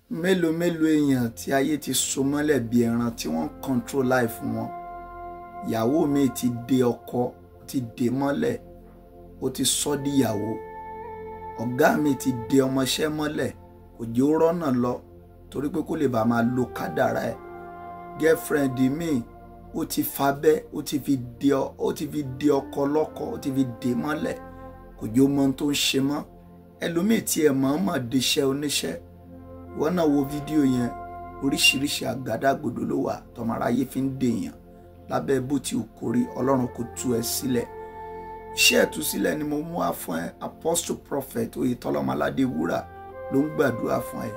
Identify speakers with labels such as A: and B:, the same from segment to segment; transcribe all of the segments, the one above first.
A: mélòó èèyàn tí ayé ti so mọ́lẹ̀ bí ẹran tí wọ́n control life wọn. Ìyàwó mi ti dè ọkọ, ti dè mọ́lẹ̀, ó ti sọ di ìyàwó. Ọ̀gá mi ti dè ọmọṣẹ́ mọ́lẹ̀, kò jẹ́ ó rọ́nà lọ torí pé kó lè bá máa lo kádàrá ẹ̀. Girlfriend mi ó ti fabẹ́, ó ti fi dè ọkọ lọ́kọ, ó ti fi dè mọ́lẹ̀, kò jẹ́ ó mọ ohun tó ń ṣe mọ́. Ẹlòmíì tí ẹ mọ̀ dèṣẹ́ oníṣẹ́. Wọ́n náà wo fídíò yẹn, oríṣiríṣi àgádágodo ló wà tọmọ aráyé fi ń dèèyàn lábẹ́ bó ti kórí. Ọlọ́run kò tú ẹ sílẹ̀. Iṣẹ́ ìtúsílẹ̀ ni mo mú wá fún ẹ. Apostle Prophet Oyètọ́lá Ọmọládéwúrà ló ń gbàdúrà fún ẹ.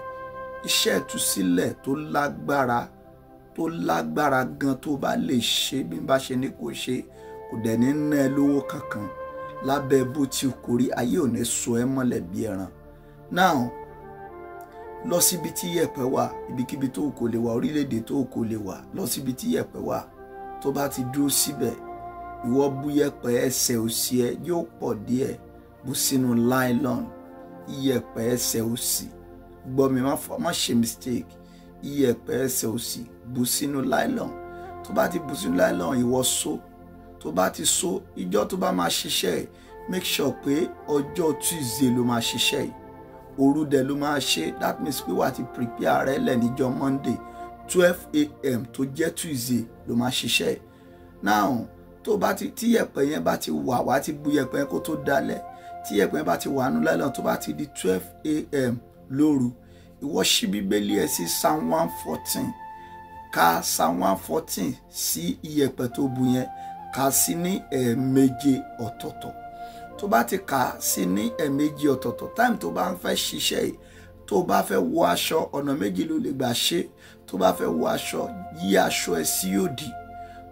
A: Iṣẹ́ ìtúsílẹ̀ tó lágbára gan tó bá lè ṣe bí n bá ṣe ní kò ṣe, kò dẹ̀ ní ná ẹ lówó kankan. Lábẹ́ bó ti kórí, ayé ò ní so ẹ mọ́lẹ̀ bí ẹran. Now, lọ síbi tí yẹ̀pẹ̀ wà, ibikíbi tó kò lè wà, orílẹ̀-èdè tó kò lè wà, lọ síbi tí yẹ̀pẹ̀ wà. Tó bá ti dúró síbẹ̀, ìwọ bú yẹ̀pẹ̀ ẹsẹ̀ òsì ẹ yóò pọ̀ díẹ̀, bú sínú nylon. Iyẹ̀pẹ̀ ẹsẹ̀ òsì, gbọ́ mi má ṣe mistake. Iyẹ̀pẹ̀ ẹsẹ̀ òsì bú sínú nylon. Tó bá ti bú sínú nylon, ìwọ so. Tó bá ti so, ìjọ́ tó bá máa ṣiṣẹ́, make sure pé ọjọ́ Tuesday ló máa ṣiṣẹ́ yìí. Òru dẹ̀ ló máa ṣe. That means pé wà ti prepare rẹ lẹ̀ níjọ́ Monday 12 AM tó jẹ́ Tuesday ló máa ṣiṣẹ́. Now, tó bá ti tí yẹ̀pẹ̀ yẹn bá ti wà, wá ti bú yẹ̀pẹ̀ yẹn kó tó dalẹ̀. Tí yẹ̀pẹ̀ yẹn bá ti wà nínú nylon, tó bá ti di 12 AM lóru, ìwọ ṣí Bíbélì ẹ sí Psalm 114. Ka Psalm 114 sí iyẹ̀pẹ̀ tó bú yẹn, kà sí ní ẹ̀ẹ̀méje ọ̀tọ̀ọ̀tọ̀. Tó bá ti kà sí ní ẹ̀ẹ̀méje ọ̀tọ̀ọ̀tọ̀, time tó bá ń fẹ́ ṣiṣẹ́ yìí, tó bá fẹ́ wọ aṣọ, ọ̀nà méjì ló lè gbà ṣe. Tó bá fẹ́ wọ aṣọ, yí aṣọ ẹ sí òdì.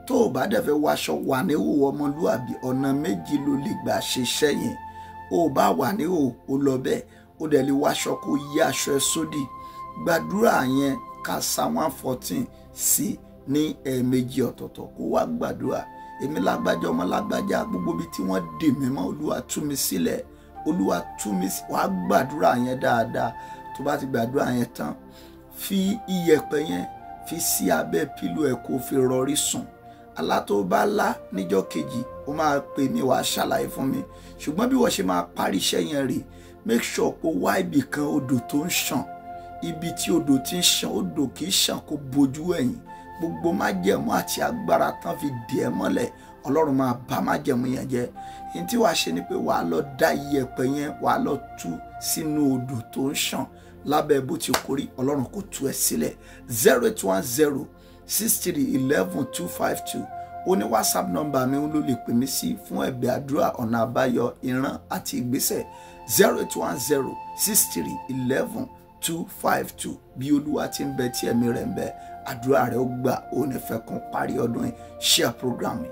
A: Tó bá dẹ̀ fẹ́ wọ aṣọ wà ní ìhòòhò ọmọlúwàbí, ọ̀nà méjì ló lè gbà ṣe iṣẹ́ yẹn. Ó bá wà ní ìhòòhò, ó lọ bẹ́ẹ̀. Ó dẹ̀ lè wọ aṣọ kó yí aṣọ ẹ sódì. Gbàdúrà yẹn, ka Psalm 114 sí ní ẹ̀ẹ̀méjì ọ̀tọ̀ọ̀tọ̀, kó wá gbàdúrà. Èmi lágbájá ọmọ lágbájá, gbogbo ibi tí wọ́n dè mí mọ́, Olúwa tú mi sílẹ̀. Olúwa tú mi sílẹ̀. Wàá gbàdúrà yẹn dáadáa. Tó bá ti gbàdúrà yẹn tán, fi iyẹ̀pẹ̀ yẹn fi sí abẹ́ pílò ẹ̀ kó fi rọrí sùn. Àlá tó bá lá níjọ́ kejì, ó máa pè mí, wàá ṣàlàyé fún mi. Ṣùgbọ́n bí wọ́n ṣe máa parí iṣẹ́ yẹn rè, make sure pé wá ibì kan odò tó ń ṣàn. Ibi tí odò ti ń ṣàn, odò kì í ṣàn kó bojú ẹ̀yìn. Gbogbo májẹ̀mú àti agbára tán fi dè ẹ́ mọ́lẹ̀, Ọlọ́run máa bá májẹ̀mú yẹn jẹ́. Èyí tí wàá ṣe ni pé wàá lọ dá iyẹ̀pẹ̀ yẹn, wàá lọ tú sínú odò tó ń ṣàn. Lábẹ́ bó ti kórí, Ọlọ́run kò tú ẹ sílẹ̀. 0810 63 11 252. Ó ní WhatsApp number mi ló lè pè mí sí fún ẹ̀bẹ̀ àdúrà, ọ̀nà àbáyọ, ìran àti ìgbésẹ̀. 0810 63 11 252. Bí Olúwa ti ń bẹ tí ẹ̀mí rẹ̀ ń bẹ, àdúrà rẹ̀ ó gbà. Ó ní fẹ́ kàn parí ọdún yìí. Share program yìí.